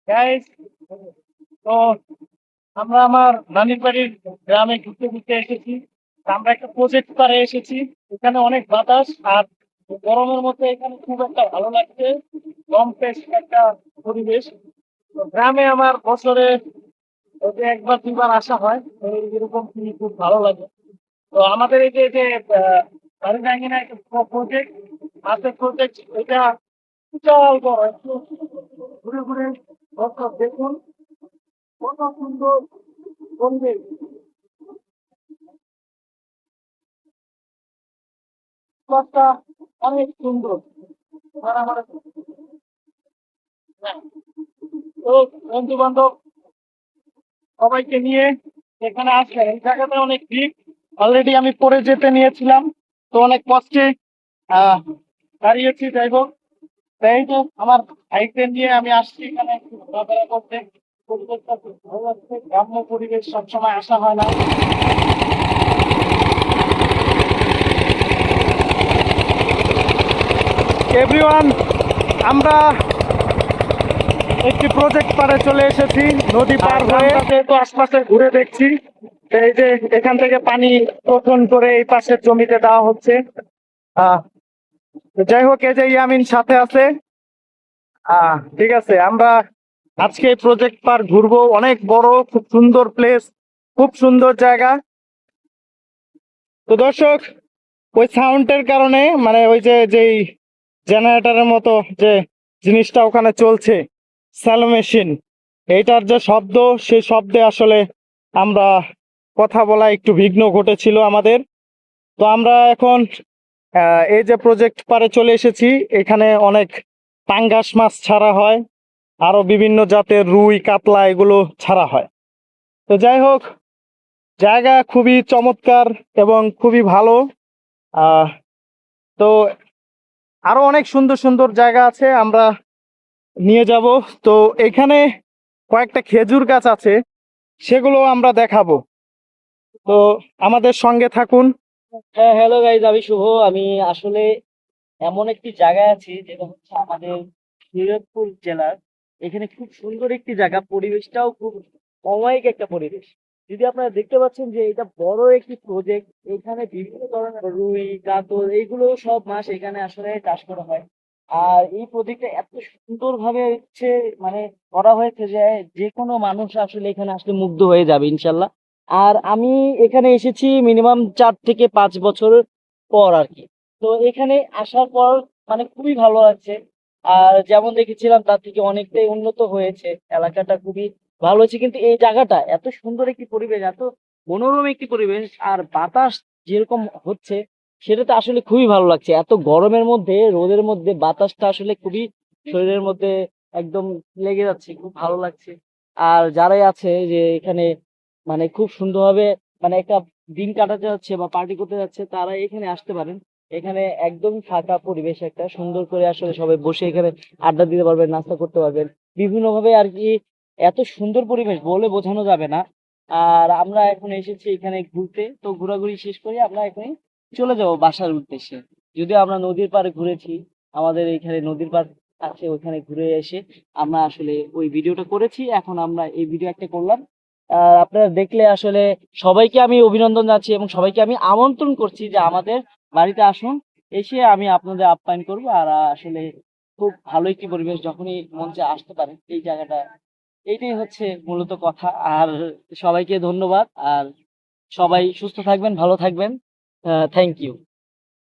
Guys, তো আমরা আমার নানির বাড়ির গ্রামে ঘুরতে ঘুরতে এসেছি। তো আমরা একটা প্রজেক্ট পারে এসেছি। এখানে অনেক বাতাস আর গরমের মধ্যে এখানে খুব একটা ভালো লাগছে। কম বেশ একটা পরিবেশ। তো গ্রামে আমার বছরে ওই যে একবার দুইবার আসা হয়, তো এরকম কি খুব ভালো লাগে। তো আমাদের এই যে বাড়ি ভাঙিনা একটা প্রজেক্ট, মাছের প্রজেক্ট, এটা বিশাল বড়। একটু ঘুরে ঘুরে দর্শক দেখুন, কত সুন্দর পরিবেশ। প্লটটা অনেক সুন্দর। আর আমার তো বন্ধু বান্ধব সবাইকে নিয়ে এখানে আসলে এই জায়গাটা অনেক ভিড়। অলরেডি আমি পরে যেতে নিয়েছিলাম, তো অনেক কষ্টে আহ দাঁড়িয়েছি। যাই হোক, তাই এই যে আমার ভাইদের নিয়ে আমি আসছি এখানে একটু ঘোরাফেরা করতে। পরিবেশটা খুব ভালো লাগছে, গ্রাম্য পরিবেশ সবসময় আসা হয় না। এভরিওয়ান, আমরা একটি প্রজেক্ট পারে চলে এসেছি নদী পার হয়ে। তো আশপাশে ঘুরে দেখছি, এই যে এখান থেকে পানি শোষণ করে এই পাশের জমিতে দেওয়া হচ্ছে। আহ তো যাই হোক, এই যে ইয়ামিন সাথে আছে। ঠিক আছে, আমরা আজকে এই প্রজেক্ট পার ঘুরবো। অনেক বড়, খুব সুন্দর প্লেস, খুব সুন্দর জায়গা। তো দর্শক, ওই সাউন্ডের কারণে, মানে ওই যে যেই জেনারেটরের মতো যে জিনিসটা ওখানে চলছে, স্যালো মেশিন, এইটার যে শব্দ, সেই শব্দে আসলে আমরা কথা বলা একটু বিঘ্ন ঘটেছিল আমাদের। তো আমরা এখন এই যে প্রজেক্ট পারে চলে এসেছি। এখানে অনেক পাঙ্গাস মাছ ছাড়া হয়, আরো বিভিন্ন জাতের রুই কাতলা এগুলো ছাড়া হয়। তো যাই হোক, জায়গা খুবই চমৎকার এবং খুবই ভালো। আহ তো আরো অনেক সুন্দর সুন্দর জায়গা আছে, আমরা নিয়ে যাব। তো এখানে কয়েকটা খেজুর গাছ আছে, সেগুলো আমরা দেখাবো। তো আমাদের সঙ্গে থাকুন। হ্যাঁ, হ্যালো গাইজ, আমি শুভ। আমি আসলে এমন একটি জায়গায় আছি যেটা হচ্ছে আমাদের শরীয়তপুর জেলার। এখানে খুব সুন্দর একটি জায়গা, পরিবেশটাও খুব অমায়িক একটা পরিবেশ। যদি আপনারা দেখতে পাচ্ছেন যে এটা বড় একটি প্রজেক্ট, এখানে বিভিন্ন ধরনের রুই কাতল এইগুলো সব মাছ এখানে আসলে চাষ করা হয়। আর এই প্রজেক্টটা এত সুন্দর ভাবে হচ্ছে মানে করা হয়েছে যে যে কোনো মানুষ আসলে এখানে আসলে মুগ্ধ হয়ে যাবে ইনশাল্লাহ। আর আমি এখানে এসেছি মিনিমাম 4 থেকে 5 বছর পর আর কি। তো এখানে আসার পর মানে খুবই ভালো লাগছে। আর যেমন দেখেছিলাম তার থেকে অনেকটাই উন্নত হয়েছে, এলাকাটা খুবই ভালো হয়েছে। কিন্তু এই জায়গাটা এত সুন্দর একটি পরিবেশ, এত মনোরম একটি পরিবেশ, আর বাতাস যেরকম হচ্ছে সেটাতে আসলে খুবই ভালো লাগছে। এত গরমের মধ্যে, রোদের মধ্যে বাতাসটা আসলে খুবই শরীরের মধ্যে একদম লেগে যাচ্ছে, খুব ভালো লাগছে। আর যারাই আছে যে এখানে মানে খুব সুন্দরভাবে মানে একটা দিন কাটাতে যাচ্ছে বা পার্টি করতে যাচ্ছে, তারা এখানে আসতে পারেন। এখানে একদম ফাঁকা পরিবেশ, একটা সুন্দর করে আসলে সবাই বসে এখানে আড্ডা দিতে পারবেন, নাস্তা করতে পারবেন বিভিন্ন ভাবে আর কি। এত সুন্দর পরিবেশ বলে বোঝানো যাবে না। আর আমরা এখন এসেছি এখানে ঘুরতে, তো ঘোরাঘুরি শেষ করে আমরা এখনই চলে যাব বাসার উদ্দেশ্যে। যদিও আমরা নদীর পাড়ে ঘুরেছি, আমাদের এখানে নদীর পাড় আছে, ওখানে ঘুরে এসে আমরা আসলে ওই ভিডিওটা করেছি। এখন আমরা এই ভিডিও একটা করলাম। আপনারা দেখলে আসলে সবাইকে আমি অভিনন্দন জানাচ্ছি এবং সবাইকে আমি আমন্ত্রণ করছি যে আমাদের বাড়িতে আসুন, এসে আমি আপনাদের আপ্যায়ন করব। আর আসলে খুব ভালো একটি পরিবেশ, যখনই মন চায় আসতে পারেন এই জায়গাটা। এইটাই হচ্ছে মূলত কথা। আর সবাইকে ধন্যবাদ। আর সবাই সুস্থ থাকবেন, ভালো থাকবেন। Thank you.